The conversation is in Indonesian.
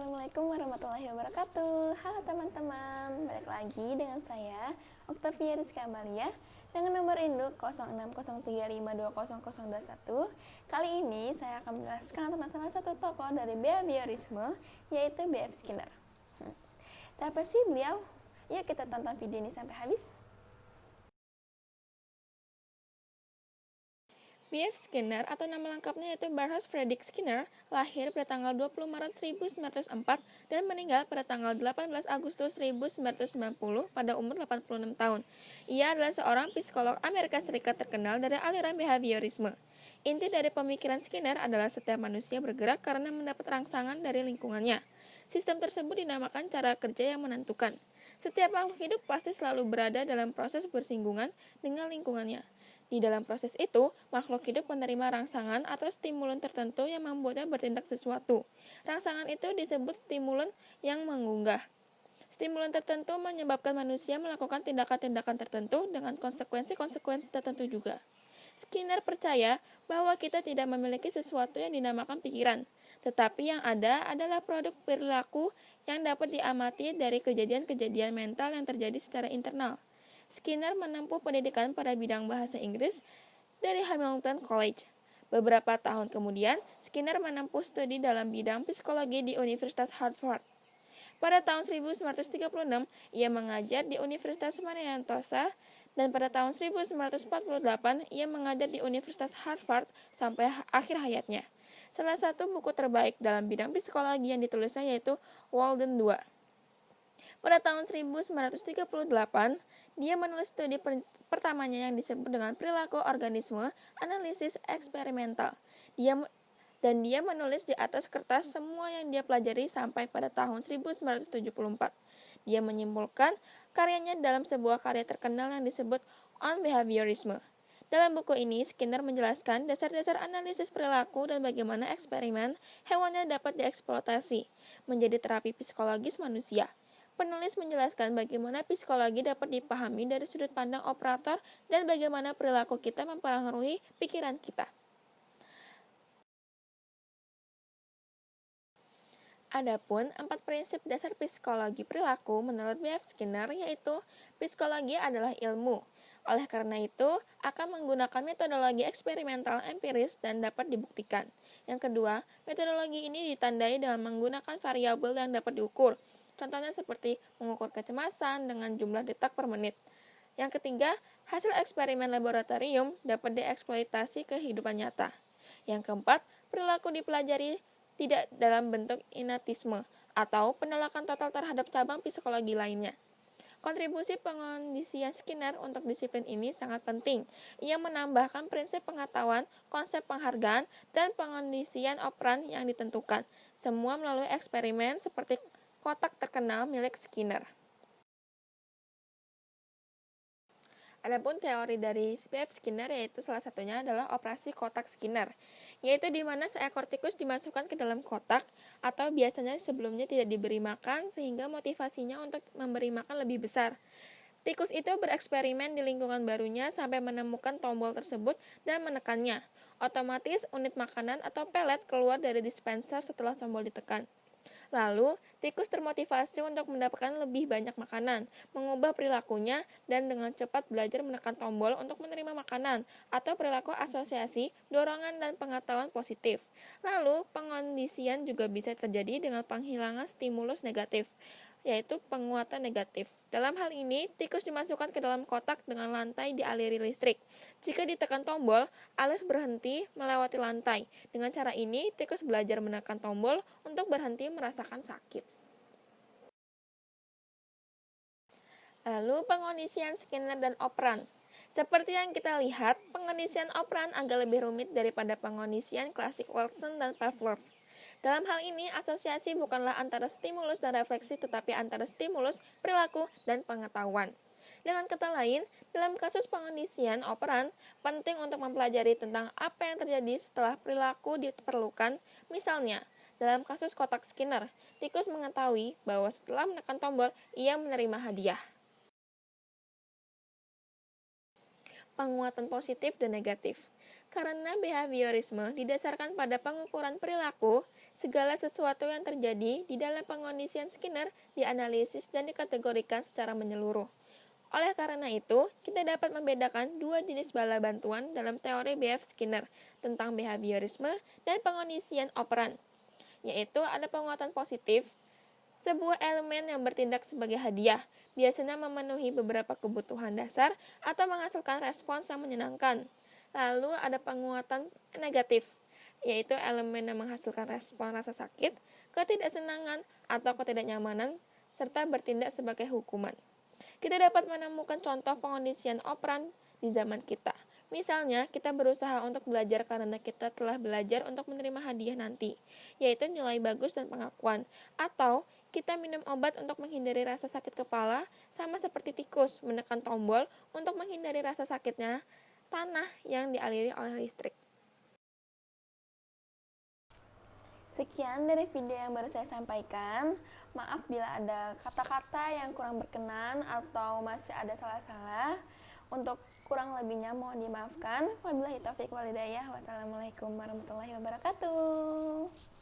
Assalamualaikum warahmatullahi wabarakatuh. Halo teman-teman, balik lagi dengan saya Octavia Rizka Amalia dengan nomor induk 0603520021. Kali ini saya akan menjelaskan tentang salah satu tokoh dari behaviorisme, yaitu B.F. Skinner. Siapa sih beliau? Yuk kita tonton video ini sampai habis. B.F. Skinner atau nama lengkapnya yaitu Bernard Frederick Skinner lahir pada tanggal 20 Maret 1904 dan meninggal pada tanggal 18 Agustus 1990 pada umur 86 tahun. Ia adalah seorang psikolog Amerika Serikat terkenal dari aliran behaviorisme. Inti dari pemikiran Skinner adalah setiap manusia bergerak karena mendapat rangsangan dari lingkungannya. Sistem tersebut dinamakan cara kerja yang menentukan. Setiap makhluk hidup pasti selalu berada dalam proses bersinggungan dengan lingkungannya. Di dalam proses itu, makhluk hidup menerima rangsangan atau stimulus tertentu yang membuatnya bertindak sesuatu. Rangsangan itu disebut stimulus yang menggugah. Stimulus tertentu menyebabkan manusia melakukan tindakan-tindakan tertentu dengan konsekuensi-konsekuensi tertentu juga. Skinner percaya bahwa kita tidak memiliki sesuatu yang dinamakan pikiran, tetapi yang ada adalah produk perilaku yang dapat diamati dari kejadian-kejadian mental yang terjadi secara internal. Skinner menempuh pendidikan pada bidang bahasa Inggris dari Hamilton College. Beberapa tahun kemudian, Skinner menempuh studi dalam bidang psikologi di Universitas Harvard. Pada tahun 1936, ia mengajar di Universitas Mariantosa, dan pada tahun 1948, ia mengajar di Universitas Harvard sampai akhir hayatnya. Salah satu buku terbaik dalam bidang psikologi yang ditulisnya yaitu Walden II. Pada tahun 1938, dia menulis studi pertamanya yang disebut dengan perilaku organisme analisis eksperimental. Dia menulis di atas kertas semua yang dia pelajari sampai pada tahun 1974. Dia menyimpulkan karyanya dalam sebuah karya terkenal yang disebut On Behaviorism. Dalam buku ini, Skinner menjelaskan dasar-dasar analisis perilaku dan bagaimana eksperimen hewannya dapat dieksploitasi menjadi terapi psikologis manusia. Penulis menjelaskan bagaimana psikologi dapat dipahami dari sudut pandang operator dan bagaimana perilaku kita mempengaruhi pikiran kita. Adapun 4 prinsip dasar psikologi perilaku menurut B.F. Skinner yaitu psikologi adalah ilmu. Oleh karena itu, akan menggunakan metodologi eksperimental empiris dan dapat dibuktikan. Yang kedua, metodologi ini ditandai dengan menggunakan variabel yang dapat diukur. Contohnya seperti mengukur kecemasan dengan jumlah detak per menit. Yang ketiga, hasil eksperimen laboratorium dapat dieksploitasi ke kehidupan nyata. Yang keempat, perilaku dipelajari tidak dalam bentuk inatisme atau penolakan total terhadap cabang psikologi lainnya. Kontribusi pengondisian Skinner untuk disiplin ini sangat penting. Ia menambahkan prinsip pengetahuan, konsep penghargaan, dan pengondisian operan yang ditentukan. Semua melalui eksperimen seperti kotak terkenal milik Skinner. Adapun teori dari B.F. Skinner yaitu salah satunya adalah operasi kotak Skinner, yaitu di mana seekor tikus dimasukkan ke dalam kotak atau biasanya sebelumnya tidak diberi makan sehingga motivasinya untuk memberi makan lebih besar. Tikus itu bereksperimen di lingkungan barunya sampai menemukan tombol tersebut dan menekannya. Otomatis unit makanan atau pelet keluar dari dispenser setelah tombol ditekan. Lalu, tikus termotivasi untuk mendapatkan lebih banyak makanan, mengubah perilakunya, dan dengan cepat belajar menekan tombol untuk menerima makanan, atau perilaku asosiasi, dorongan, dan pengetahuan positif. Lalu, pengondisian juga bisa terjadi dengan penghilangan stimulus negatif, yaitu penguatan negatif. Dalam hal ini, tikus dimasukkan ke dalam kotak dengan lantai dialiri listrik. Jika ditekan tombol, alis berhenti melewati lantai. Dengan cara ini, tikus belajar menekan tombol untuk berhenti merasakan sakit. Lalu, pengondisian Skinner dan operan. Seperti yang kita lihat, pengondisian operan agak lebih rumit daripada pengondisian klasik Watson dan Pavlov. Dalam hal ini, asosiasi bukanlah antara stimulus dan refleksi, tetapi antara stimulus, perilaku, dan pengetahuan. Dengan kata lain, dalam kasus pengondisian operan, penting untuk mempelajari tentang apa yang terjadi setelah perilaku diperlukan. Misalnya, dalam kasus kotak Skinner, tikus mengetahui bahwa setelah menekan tombol, ia menerima hadiah. Penguatan positif dan negatif. Karena behaviorisme didasarkan pada pengukuran perilaku, Segala sesuatu yang terjadi di dalam pengondisian Skinner dianalisis dan dikategorikan secara menyeluruh. Oleh karena itu, kita dapat membedakan dua jenis bala bantuan dalam teori B.F. Skinner tentang behaviorisme dan pengondisian operan, yaitu ada penguatan positif, sebuah elemen yang bertindak sebagai hadiah, biasanya memenuhi beberapa kebutuhan dasar atau menghasilkan respons yang menyenangkan. Lalu ada penguatan negatif, yaitu elemen yang menghasilkan respon rasa sakit, ketidaksenangan, atau ketidaknyamanan, serta bertindak sebagai hukuman. Kita dapat menemukan contoh pengondisian operan di zaman kita. Misalnya, kita berusaha untuk belajar karena kita telah belajar untuk menerima hadiah nanti, yaitu nilai bagus dan pengakuan. Atau, kita minum obat untuk menghindari rasa sakit kepala, sama seperti tikus menekan tombol untuk menghindari rasa sakitnya tanah yang dialiri oleh listrik. Sekian dari video yang baru saya sampaikan. Maaf bila ada kata-kata yang kurang berkenan atau masih ada salah-salah. Untuk kurang lebihnya mohon dimaafkan. Wabillahi taufiq wal hidayah. Wassalamualaikum warahmatullahi wabarakatuh.